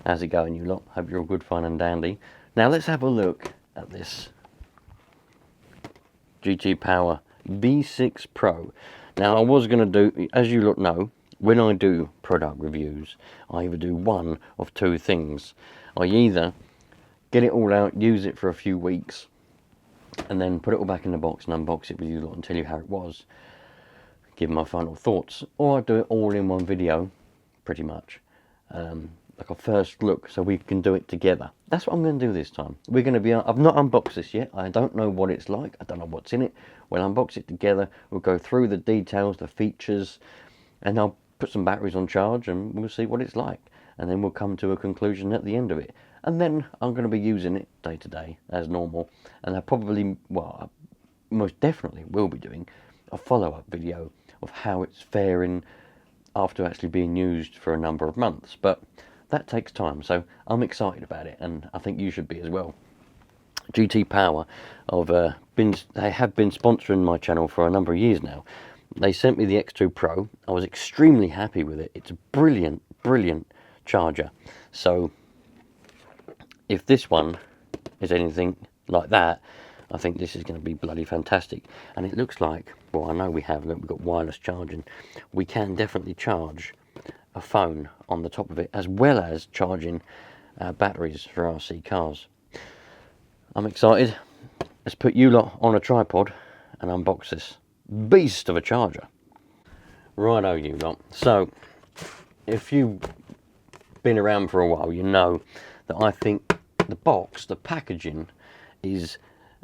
How's it going, you lot? Hope you're all good, fine and dandy. Now let's have a look at this GT Power V6 Pro. Now I was going to do, as you lot know, when I do product reviews, I either do one of two things. I either get it all out, use it for a few weeks, and then put it all back in the box and unbox it with you lot and tell you how it was, give my final thoughts, or I do it all in one video, pretty much. Like a first look, so we can do it together. That's what I'm going to do this time. We're going to be, I've not unboxed this yet. I don't know what it's like. I don't know what's in it. We'll unbox it together. We'll go through the details, the features, and I'll put some batteries on charge and we'll see what it's like. And then we'll come to a conclusion at the end of it. And then I'm going to be using it day to day as normal. And I probably, well, I most definitely will be doing a follow-up video of how it's faring after actually being used for a number of months. But that takes time, so I'm excited about it, and I think you should be as well. GT Power they have been sponsoring my channel for a number of years now. They sent me the X2 Pro. I was extremely happy with it. It's a brilliant, brilliant charger. So if this one is anything like that, I think this is going to be bloody fantastic. And it looks like, well, I know we've got wireless charging. We can definitely charge a phone on the top of it, as well as charging batteries for RC cars. I'm excited. Let's put you lot on a tripod and unbox this beast of a charger. Righto, you lot. So, if you've been around for a while, you know that I think the box, the packaging is...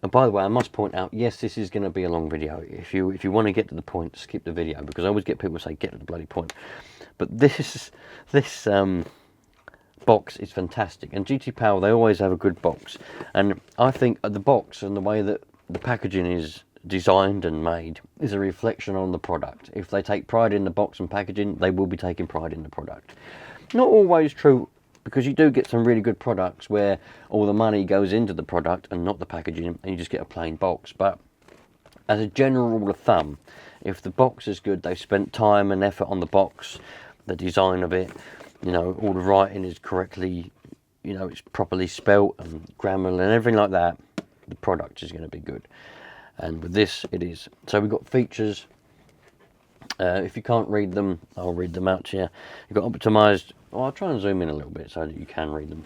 And by the way, I must point out, yes, this is going to be a long video. If you want to get to the point, skip the video, because I always get people say, get to the bloody point. But this box is fantastic, and GT Power, they always have a good box. And I think the box and the way that the packaging is designed and made is a reflection on the product. If they take pride in the box and packaging, they will be taking pride in the product. Not always true, because you do get some really good products where all the money goes into the product and not the packaging, and you just get a plain box. But as a general rule of thumb, if the box is good, they've spent time and effort on the box, the design of it, you know, all the writing is correctly, you know, it's properly spelt and grammar and everything like that, the product is going to be good. And with this, it is. So we've got features. If you can't read them, I'll read them out to you. You've got optimized. Well, I'll try and zoom in a little bit so that you can read them.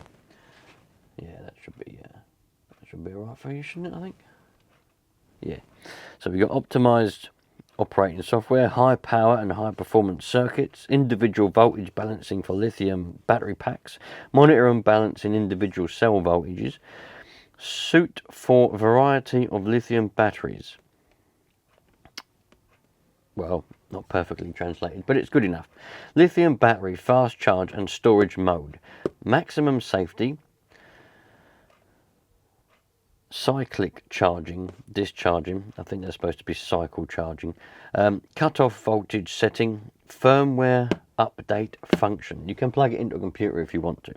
Yeah, that should be alright for you, shouldn't it? I think. Yeah. So we've got optimized operating software, high power and high performance circuits, individual voltage balancing for lithium battery packs, monitor and balance in individual cell voltages, suit for variety of lithium batteries. Well, not perfectly translated, but it's good enough. Lithium battery, fast charge and storage mode. Maximum safety. Cyclic charging, discharging. I think they're supposed to be cycle charging. Cut-off voltage setting. Firmware update function. You can plug it into a computer if you want to.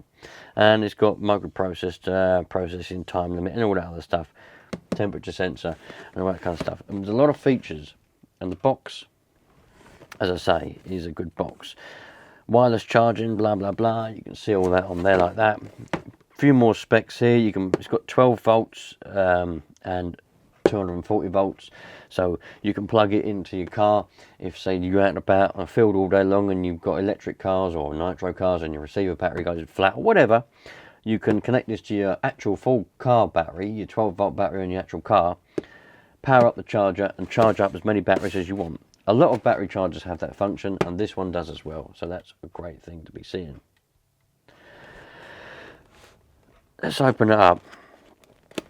And it's got microprocessor, processing time limit and all that other stuff. Temperature sensor and all that kind of stuff. And there's a lot of features. And the box, as I say, is a good box. Wireless charging, blah blah blah. You can see all that on there like that. A few more specs here. It's got 12 volts and 240 volts, so you can plug it into your car. If say you're out and about on a field all day long and you've got electric cars or nitro cars and your receiver battery goes flat or whatever, you can connect this to your actual full car battery, your 12 volt battery on your actual car, power up the charger and charge up as many batteries as you want. A lot of battery chargers have that function, and this one does as well, so that's a great thing to be seeing. Let's open it up.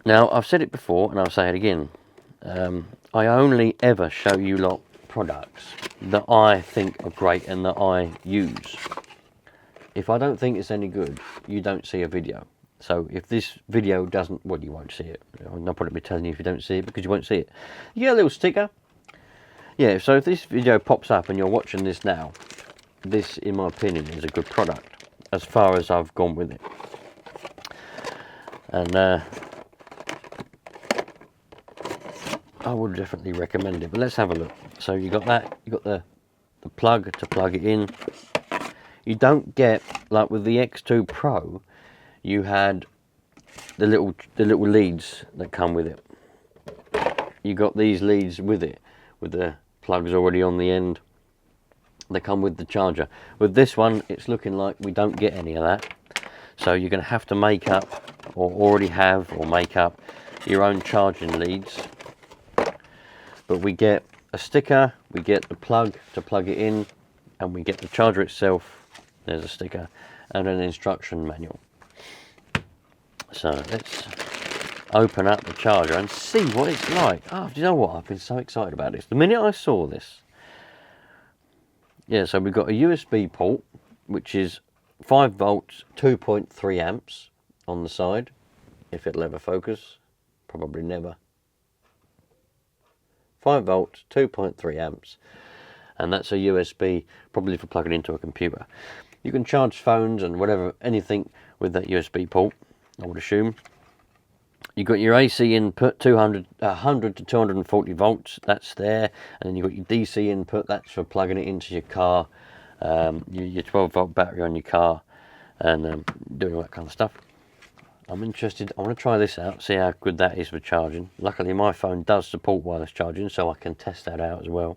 Now, I've said it before and I'll say it again. I only ever show you lot products that I think are great and that I use. If I don't think it's any good, you don't see a video. So if this video doesn't, well, you won't see it. I'm not probably telling you if you don't see it, because you won't see it. You get a little sticker. Yeah, so if this video pops up and you're watching this now, this, in my opinion, is a good product, as far as I've gone with it. And I would definitely recommend it. But let's have a look. So you got that. You got the plug to plug it in. You don't get like with the X2 Pro, you had the little leads that come with it. You got these leads with it, with the plugs already on the end. They come with the charger. With this one, it's looking like we don't get any of that. So you're going to have to make up, or already have, or make up your own charging leads. But we get a sticker, we get the plug to plug it in, and we get the charger itself. There's a sticker and an instruction manual. So let's open up the charger and see what it's like. Oh, do you know what? I've been so excited about this. The minute I saw this, yeah, so we've got a USB port, which is 5 volts, 2.3 amps on the side. If it'll ever focus, probably never. 5 volts, 2.3 amps, and that's a USB, probably for plugging into a computer. You can charge phones and whatever, anything with that USB port, I would assume. You've got your AC input, 100 to 240 volts, that's there. And then you've got your DC input, that's for plugging it into your car, your 12 volt battery on your car, and doing all that kind of stuff. I'm interested, I want to try this out, see how good that is for charging. Luckily my phone does support wireless charging, so I can test that out as well.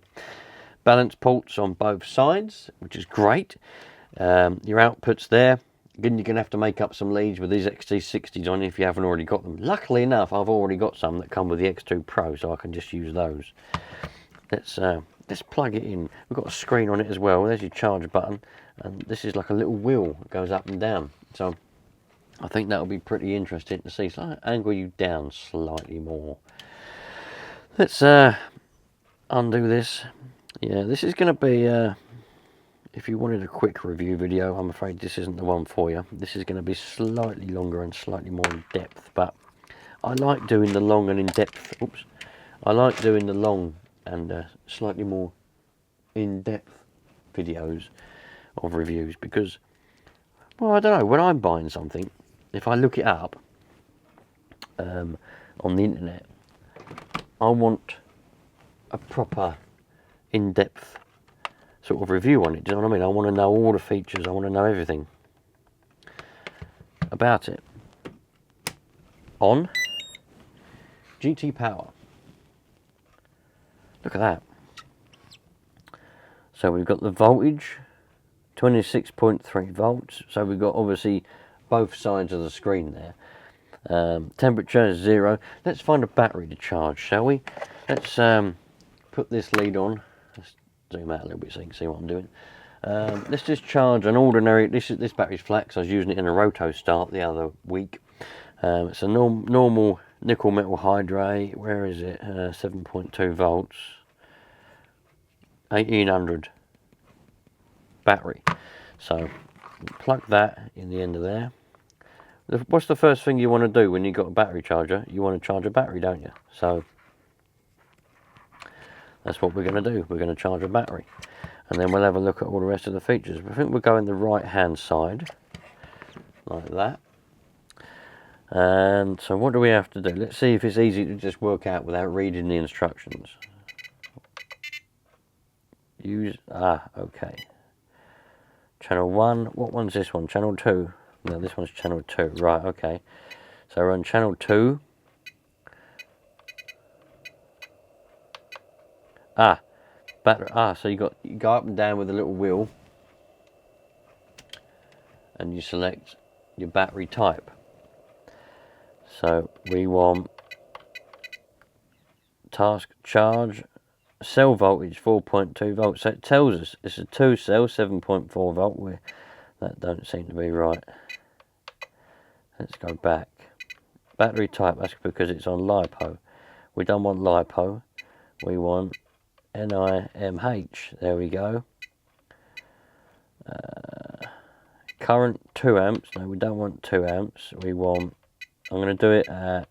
Balance ports on both sides, which is great. Your outputs there. Again, you're going to have to make up some leads with these XT60s on if you haven't already got them. Luckily enough, I've already got some that come with the X2 Pro, so I can just use those. Let's plug it in. We've got a screen on it as well. There's your charge button, and this is like a little wheel that goes up and down. So I think that'll be pretty interesting to see. So I'll angle you down slightly more. Let's undo this. Yeah, this is going to be... if you wanted a quick review video, I'm afraid this isn't the one for you. This is going to be slightly longer and slightly more in depth, but I like doing the long and in depth. Oops, I like doing the long and slightly more in depth videos of reviews because, well, I don't know. When I'm buying something, if I look it up on the internet, I want a proper in depth sort of review on it. Do you know what I mean? I want to know all the features. I want to know everything about it. On GT Power. Look at that. So we've got the voltage, 26.3 volts. So we've got obviously both sides of the screen there. Temperature is 0. Let's find a battery to charge, shall we? Let's put this lead on. Zoom out a little bit so you can see what I'm doing. Let's just charge an ordinary, this battery's flat because I was using it in a roto start the other week. It's a normal nickel metal hydrate. Where is it? 7.2 volts, 1800 battery. So plug that in the end of there. What's the first thing you want to do when you've got a battery charger? You want to charge a battery, don't you? So that's what we're going to do. We're going to charge a battery. And then we'll have a look at all the rest of the features. I think we'll go in the right hand side. Like that. And so what do we have to do? Let's see if it's easy to just work out without reading the instructions. Okay. Channel 1. What one's this one? Channel 2. No, this one's channel 2. Right, okay. So we're on channel 2. So you go up and down with a little wheel and you select your battery type. So we want task charge, cell voltage 4.2 volts. So it tells us it's a 2 cell 7.4 volt. That don't seem to be right. Let's go back. Battery type, that's because it's on LiPo. We don't want LiPo. We want NIMH, there we go. Current 2 amps, no we don't want 2 amps, we want, I'm going to do it at,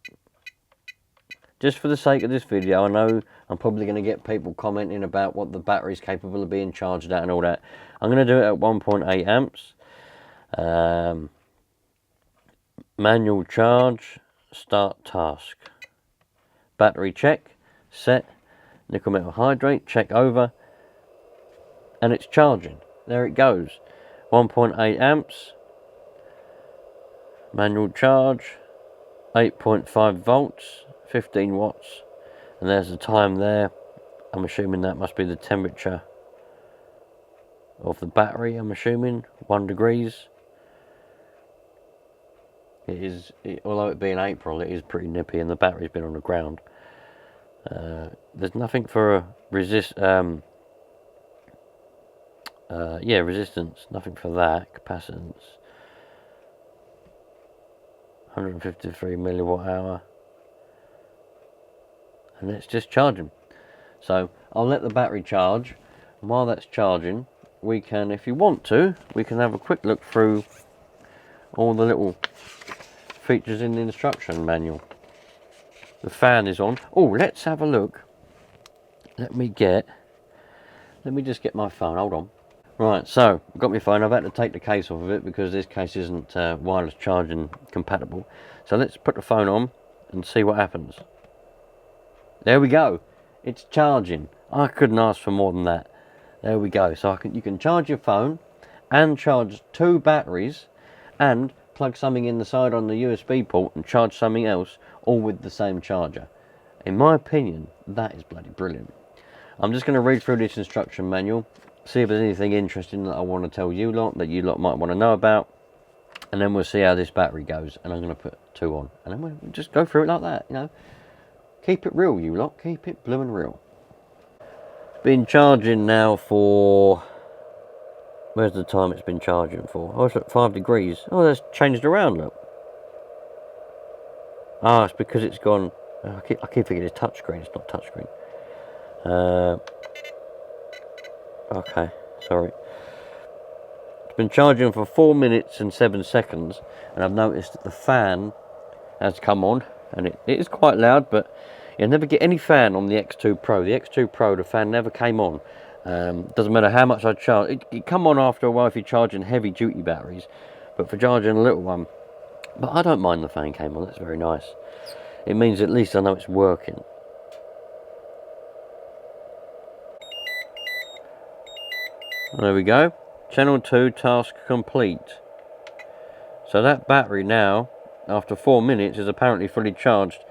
just for the sake of this video, I know I'm probably going to get people commenting about what the battery is capable of being charged at and all that. I'm going to do it at 1.8 amps. Manual charge, start task. Battery check, set. Nickel metal hydrate, check over, and it's charging. There it goes. 1.8 amps. Manual charge. 8.5 volts. 15 watts. And there's the time there. I'm assuming that must be the temperature of the battery, I'm assuming. 1 degrees. It is, although it being April, it is pretty nippy and the battery's been on the ground. There's nothing for a resistance, nothing for that. Capacitance. 153 milliwatt hour. And it's just charging. So I'll let the battery charge, and while that's charging we can, if you want to, we can have a quick look through all the little features in the instruction manual. The fan is on. Oh, let's have a look. Let me just get my phone, hold on. Right, so I've got my phone. I've had to take the case off of it because this case isn't wireless charging compatible. So let's put the phone on and see what happens. There we go. It's charging. I couldn't ask for more than that. There we go. So you can charge your phone and charge 2 batteries and plug something in the side on the USB port and charge something else, all with the same charger. In my opinion, that is bloody brilliant. I'm just going to read through this instruction manual, see if there's anything interesting that I want to tell you lot, that you lot might want to know about, and then we'll see how this battery goes. And I'm going to put 2 on, and then we'll just go through it like that, you know. Keep it real, you lot. Keep it blue and real. It's been charging now for... Where's the time it's been charging for? Oh, it's at 5 degrees. Oh, that's changed around, look. Ah, it's because it's gone... I keep thinking it's touchscreen. It's not touchscreen. Okay, sorry. It's been charging for 4 minutes and 7 seconds, and I've noticed that the fan has come on, and it is quite loud, but you'll never get any fan on the X2 Pro. The X2 Pro, the fan never came on. Doesn't matter how much I charge. It come on after a while if you're charging heavy duty batteries, but for charging a little one. But I don't mind the fan came on. That's very nice. It means at least I know it's working. There we go. Channel 2 task complete. So that battery now, after 4 minutes, is apparently fully charged.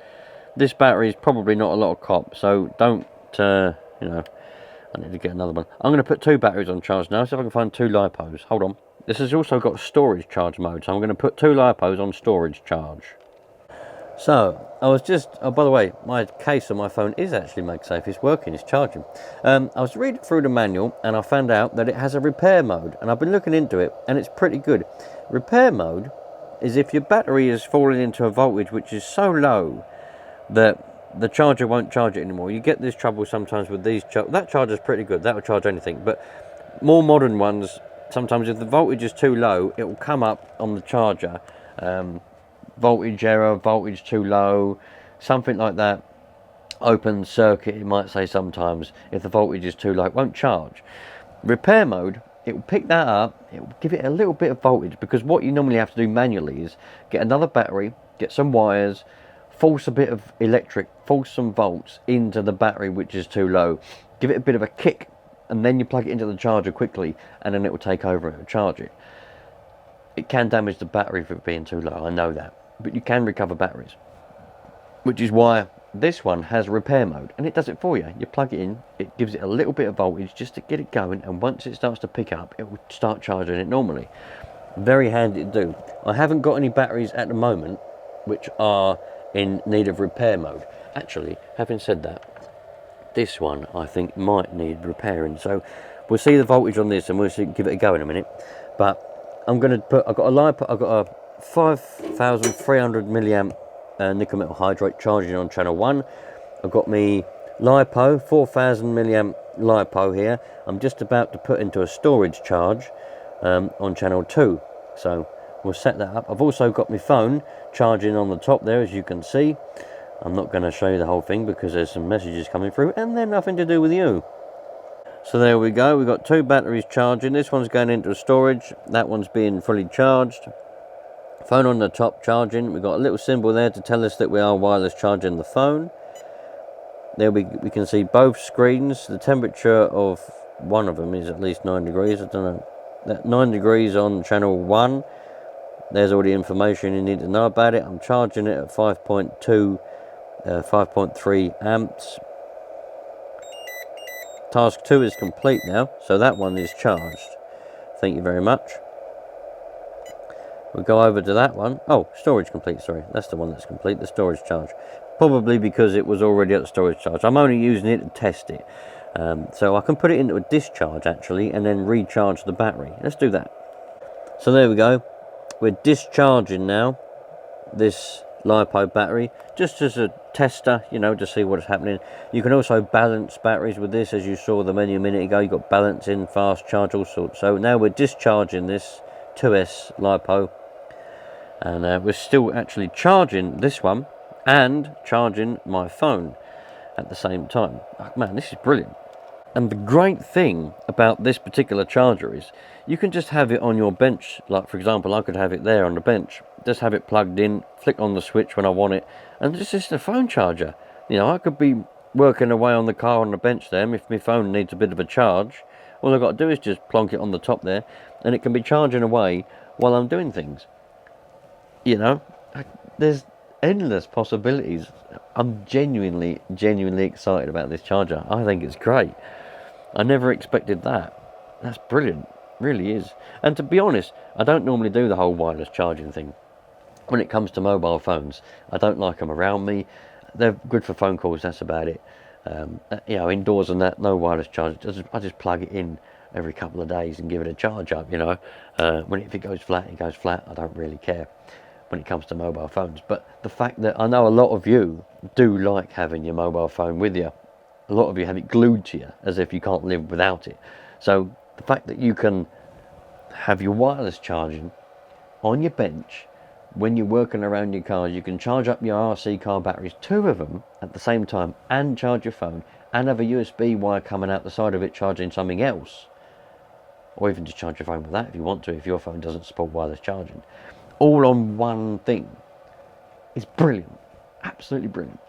This battery is probably not a lot of cop, so don't, you know, I need to get another one. I'm going to put 2 batteries on charge now, see if I can find 2 LiPos. Hold on. This has also got storage charge mode, so I'm going to put 2 LiPos on storage charge. So, I was just, oh, by the way, my case on my phone is actually MagSafe. It's working, it's charging. I was reading through the manual and I found out that it has a repair mode, and I've been looking into it and it's pretty good. Repair mode is if your battery is falling into a voltage which is so low that the charger won't charge it anymore. You get this trouble sometimes with these. That charger's pretty good, that will charge anything, but more modern ones, sometimes if the voltage is too low, it will come up on the charger. Voltage error, voltage too low, something like that. Open circuit, it might say sometimes. If the voltage is too low, it won't charge. Repair mode, it will pick that up, it will give it a little bit of voltage, because what you normally have to do manually is get another battery, get some wires, force a bit of electric, force some volts into the battery which is too low, give it a bit of a kick, and then you plug it into the charger quickly, and then it will take over and charge it. It can damage the battery for it being too low, I know that, but you can recover batteries, which is why this one has repair mode, and it does it for you. You plug it in, it gives it a little bit of voltage just to get it going, and once it starts to pick up, it will start charging it normally. Very handy to do. I haven't got any batteries at the moment which are in need of repair mode. Actually, having said that, this one I think might need repairing, so we'll see the voltage on this and we'll see, give it a go in a minute. But I'm going to put, I've got a 5,300 milliamp nickel metal hydrate charging on channel 1. I've got me LiPo, 4,000 milliamp LiPo here. I'm just about to put into a storage charge on channel 2, so we'll set that up. I've also got my phone charging on the top there, as you can see. I'm not going to show you the whole thing because there's some messages coming through and they're nothing to do with you. So there we go, we've got 2 batteries charging. This one's going into storage, that one's being fully charged. Phone on the top charging. We've got a little symbol there to tell us that we are wireless charging the phone. There we can see both screens. The temperature of one of them is at least 9 degrees. I don't know. That 9 degrees on channel 1. There's all the information you need to know about it. I'm charging it at 5.2, 5.3 amps. Task 2 is complete now, so that one is charged. Thank you very much. We'll go over to that one. Oh, storage complete, sorry. That's the one that's complete, the storage charge. Probably because it was already at the storage charge. I'm only using it to test it. So I can put it into a discharge actually and then recharge the battery. Let's do that. So there we go. We're discharging now this LiPo battery just as a tester, you know, to see what's happening. You can also balance batteries with this, as you saw the menu a minute ago. You've got balancing, fast charge, all sorts. So now we're discharging this 2S LiPo, and we're still actually charging this one and charging my phone at the same time. Oh, man, this is brilliant. And the great thing about this particular charger is you can just have it on your bench. Like, for example, I could have it there on the bench, just have it plugged in, flick on the switch when I want it, and it's just a phone charger. You know, I could be working away on the car on the bench there, and if my phone needs a bit of a charge, all I've got to do is just plonk it on the top there, and it can be charging away while I'm doing things. You know, there's endless possibilities. I'm genuinely excited about this charger. I think it's great. I never expected that. That's brilliant, really is. And to be honest, I don't normally do the whole wireless charging thing. When it comes to mobile phones, I don't like them around me. They're good for phone calls, that's about it. You know, indoors and that, no wireless charge. I just plug it in every couple of days and give it a charge up, you know. If it goes flat, it goes flat. I don't really care when it comes to mobile phones. But the fact that I know a lot of you do like having your mobile phone with you. A lot of you have it glued to you as if you can't live without it. So the fact that you can have your wireless charging on your bench when you're working around your car, you can charge up your RC car batteries, 2 of them at the same time, and charge your phone, and have a USB wire coming out the side of it charging something else. Or even just charge your phone with that if you want to, if your phone doesn't support wireless charging. All on one thing. It's brilliant. Absolutely brilliant.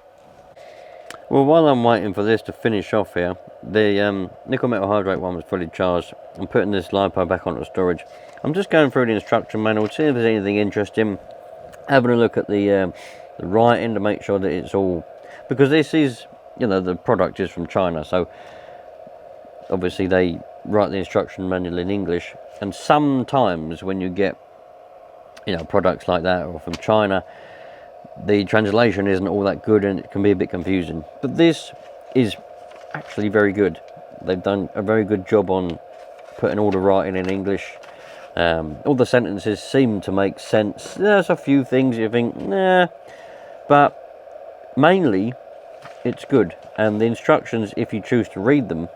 Well, while I'm waiting for this to finish off here, the nickel metal hydrate one was fully charged. I'm putting this LiPo back onto storage. I'm just going through the instruction manual, seeing if there's anything interesting. Having a look at the writing to make sure that it's all... Because this is, you know, the product is from China, so obviously they write the instruction manual in English. And sometimes when you get, you know, products like that or from China, the translation isn't all that good and it can be a bit confusing. But this is actually very good. They've done a very good job on putting all the writing in English. All the sentences seem to make sense. There's a few things you think, nah, but mainly it's good. And the instructions, if you choose to read them,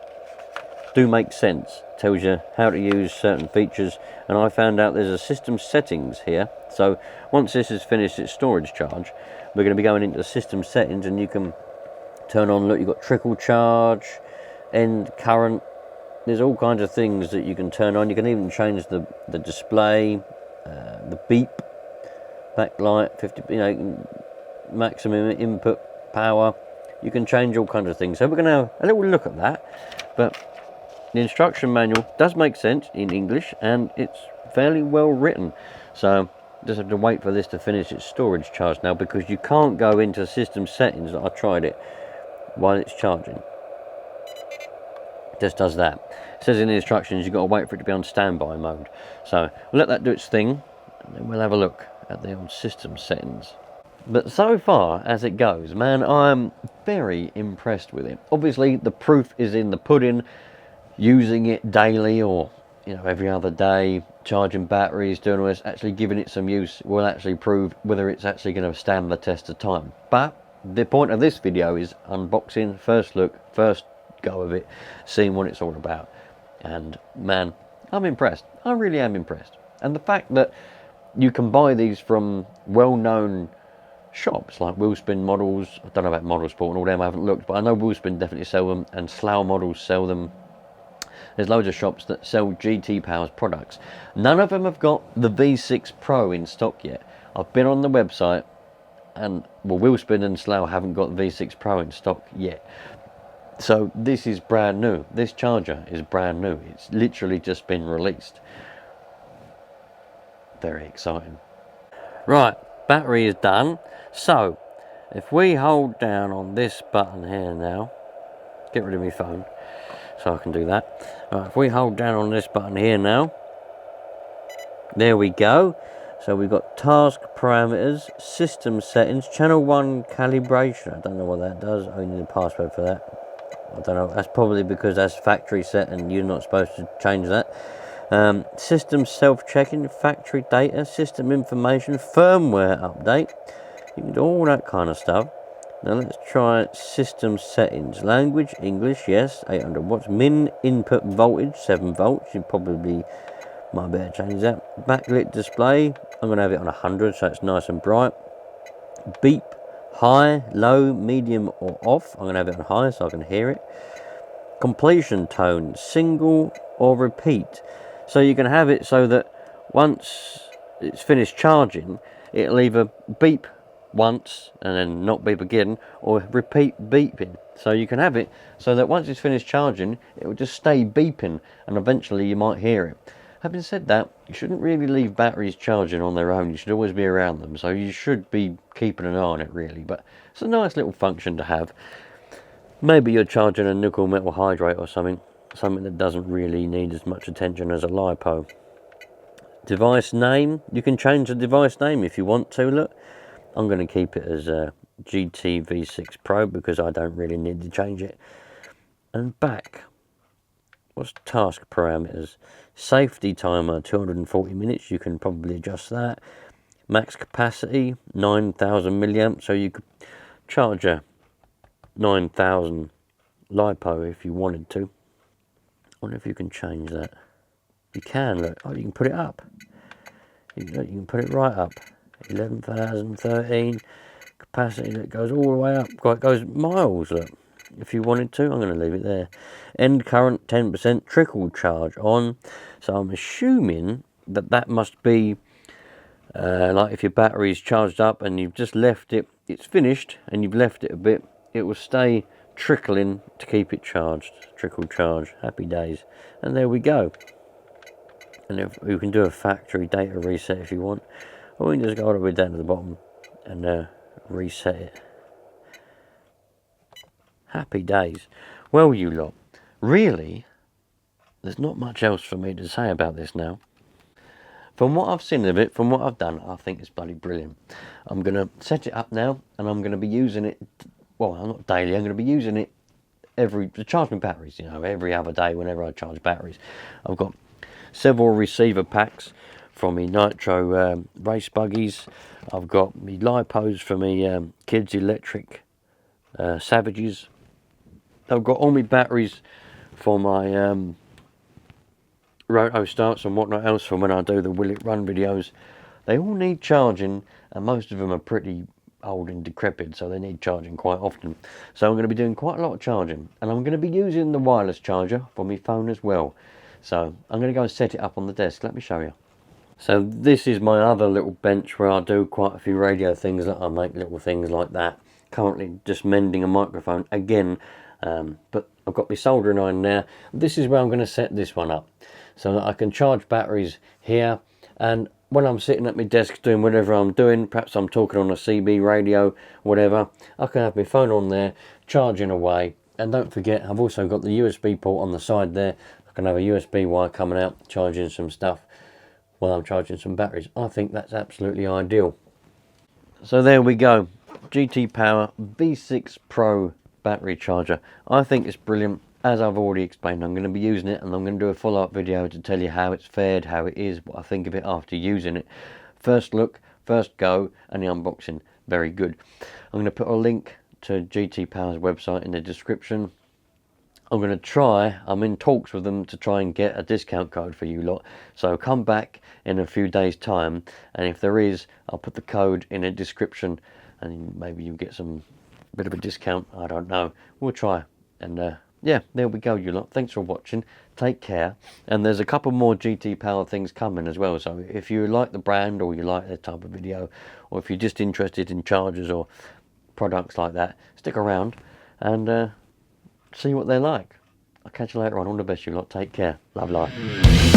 do make sense. Tells you how to use certain features, and I found out there's a system settings here. So once this is finished its storage charge, we're going to be going into the system settings, and you can turn on, look, you've got trickle charge, end current. There's all kinds of things that you can turn on. You can even change the display, the beep, backlight, 50, you know, maximum input power. You can change all kinds of things. So we're going to have a little look at that. But the instruction manual does make sense in English, and it's fairly well written. So just have to wait for this to finish its storage charge now, because you can't go into system settings. I tried it while it's charging. It just does that. It says in the instructions you've got to wait for it to be on standby mode. So we'll let that do its thing, and then we'll have a look at the old system settings. But so far as it goes, man, I'm very impressed with it. Obviously the proof is in the pudding. Using it daily, or you know, every other day, charging batteries, doing all this, actually giving it some use will actually prove whether it's actually going to stand the test of time. But the point of this video is unboxing, first look, first go of it, seeing what it's all about. And man, I'm impressed. I really am impressed. And the fact that you can buy these from well-known shops like Wheelspin Models, I don't know about Model Sport and all them, I haven't looked, but I know Wheelspin definitely sell them, and Slough Models sell them. There's loads of shops that sell GT Powers products. None of them have got the V6 Pro in stock yet. I've been on the website, and well, Wheelspin and Slough haven't got the V6 Pro in stock yet. So this is brand new. This charger is brand new. It's literally just been released. Very exciting. Right, battery is done. So if we hold down on this button here now, get rid of my phone so I can do that. Right, if we hold down on this button here now, there we go. So we've got task parameters, system settings, channel 1 calibration. I don't know what that does. I need a password for that. I don't know. That's probably because that's factory set and you're not supposed to change that. System self-checking, factory data, system information, firmware update. You can do all that kind of stuff. Now let's try system settings. Language, English, yes, 800 watts. Min input voltage, 7 volts. You probably might better change that. Backlit display, I'm going to have it on 100 so it's nice and bright. Beep, high, low, medium or off. I'm going to have it on high so I can hear it. Completion tone, single or repeat. So you can have it so that once it's finished charging, it'll either beep once and then not beep again, or repeat beeping. So you can have it so that once it's finished charging, it will just stay beeping and eventually you might hear it. Having said that, you shouldn't really leave batteries charging on their own. You should always be around them, so you should be keeping an eye on it really. But it's a nice little function to have. Maybe you're charging a nickel metal hydrate or something that doesn't really need as much attention as a LiPo. Device name, you can change the device name if you want to. Look, I'm going to keep it as GT V6 Pro because I don't really need to change it. And back, what's task parameters? Safety timer, 240 minutes, you can probably adjust that. Max capacity, 9,000 milliamps, so you could charge a 9,000 LiPo if you wanted to. I wonder if you can change that. You can, look. Oh, you can put it up. You can put it right up. 11,013 capacity that goes all the way up. It goes miles, look. If you wanted to, I'm going to leave it there. End current 10%, trickle charge on. So I'm assuming that must be like if your battery's charged up and you've just left it, it's finished, and you've left it a bit, it will stay trickling to keep it charged. Trickle charge, happy days. And there we go. And if you can do a factory data reset if you want, or you can just go all the way down to the bottom and reset it. Happy days. Well, you lot, really, there's not much else for me to say about this now. From what I've seen of it, from what I've done, I think it's bloody brilliant. I'm going to set it up now, and I'm going to be using it, well, not daily, I'm going to be using it to charge my batteries, you know, every other day whenever I charge batteries. I've got several receiver packs from my Nitro race buggies. I've got my LiPos for my kids electric Savages. I've got all my batteries for my roto starts and whatnot else from when I do the Will It Run videos. They all need charging, and most of them are pretty old and decrepit, so they need charging quite often. So I'm going to be doing quite a lot of charging, and I'm going to be using the wireless charger for my phone as well. So I'm going to go and set it up on the desk. Let me show you. So this is my other little bench where I do quite a few radio things. That I make little things like that. Currently just mending a microphone again, but I've got my soldering iron now. This is where I'm going to set this one up so that I can charge batteries here, and when I'm sitting at my desk doing whatever I'm doing, perhaps I'm talking on a CB radio, whatever, I can have my phone on there charging away. And don't forget, I've also got the USB port on the side there. I can have a USB wire coming out charging some stuff while I'm charging some batteries. I think that's absolutely ideal. So there we go, GT Power V6 Pro battery charger. I think it's brilliant. As I've already explained, I'm going to be using it, and I'm going to do a follow-up video to tell you how it's fared, how it is, what I think of it after using it. First look, first go, and the unboxing, very good. I'm going to put a link to GT Power's website in the description. I'm going to try, I'm in talks with them to try and get a discount code for you lot. So come back in a few days time, and if there is, I'll put the code in the description, and maybe you'll get some bit of a discount, I don't know. We'll try. And yeah, there we go, you lot. Thanks for watching. Take care. And there's a couple more GT Power things coming as well. So if you like the brand, or you like that type of video, or if you're just interested in chargers or products like that, stick around and see what they're like. I'll catch you later on. All the best, you lot. Take care. Love life.